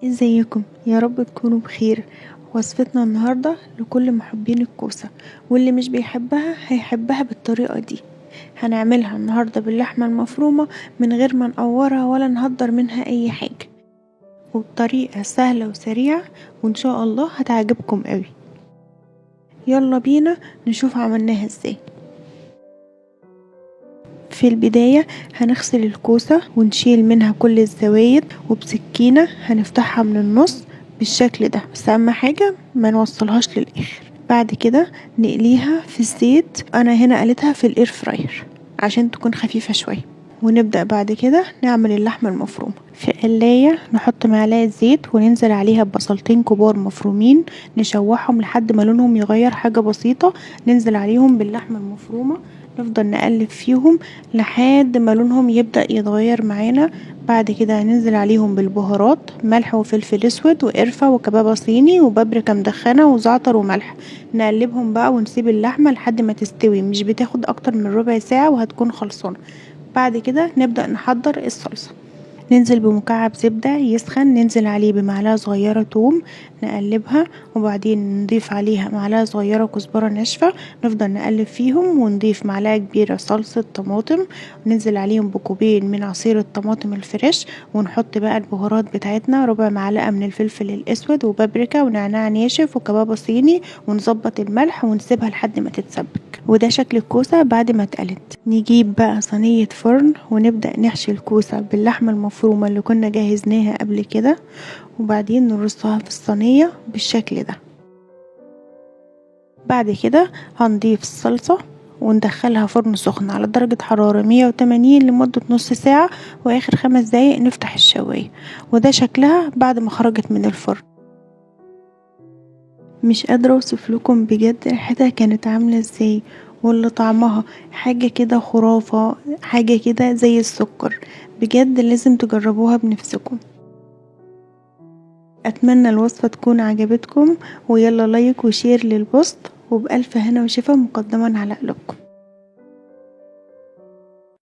ازيكم؟ يا رب تكونوا بخير. وصفتنا النهاردة لكل محبين الكوسة، واللي مش بيحبها هيحبها بالطريقة دي. هنعملها النهاردة باللحمة المفرومة من غير ما نقورها ولا نهدر منها اي حاجة، وبطريقة سهلة وسريعة، وان شاء الله هتعجبكم قوي. يلا بينا نشوف عملناها ازاي. في البداية هنغسل الكوسة ونشيل منها كل الزوايد، وبسكينة هنفتحها من النص بالشكل ده، بس اهم حاجة ما نوصلهاش للاخر. بعد كده نقليها في الزيت، انا هنا قليتها في الاير فراير عشان تكون خفيفة شوية. ونبدأ بعد كده نعمل اللحمة المفرومة. في قلاية نحط معلقة زيت وننزل عليها ببصلتين كبار مفرومين، نشوحهم لحد ما لونهم يغير حاجة بسيطة. ننزل عليهم باللحمة المفرومة، نفضل نقلب فيهم لحد ما لونهم يبدأ يتغير معانا. بعد كده هننزل عليهم بالبهارات، ملح وفلفل اسود وقرفة وكبابة صيني وبابريكا مدخنة وزعتر وملح. نقلبهم بقى ونسيب اللحمة لحد ما تستوي، مش بتاخد اكتر من ربع ساعة وهتكون خلصانة. بعد كده نبدأ نحضر الصلصة. ننزل بمكعب زبدة يسخن، ننزل عليه بمعلقة صغيرة توم، نقلبها، وبعدين نضيف عليها معلقة صغيرة كزبرة ناشفة. نفضل نقلب فيهم ونضيف معلقة كبيرة صلصة طماطم، وننزل عليهم بكوبين من عصير الطماطم الفريش. ونحط بقى البهارات بتاعتنا، ربع معلقة من الفلفل الاسود وبابريكا ونعناع ناشف وكبابة صيني، ونظبط الملح ونسيبها لحد ما تتسبك. وده شكل الكوسة بعد ما اتقلت. نجيب بقى صينية فرن ونبدأ نحشي الكوسة باللحمة المفرومة اللي كنا جهزناها قبل كده، وبعدين نرصها في الصينية بالشكل ده. بعد كده هنضيف الصلصة وندخلها فرن سخن على درجة حرارة 180 لمدة نص ساعة، واخر 5 دقايق نفتح الشواية. وده شكلها بعد ما خرجت من الفرن. مش قادرة اوصف لكم بجد ريحتها كانت عاملة ازاي، ولا طعمها حاجة كده خرافة، حاجة كده زي السكر. بجد لازم تجربوها بنفسكم. اتمنى الوصفة تكون عجبتكم، ويلا لايك وشير للبوست، وبألف هنا وشفا مقدما على قلوبكم.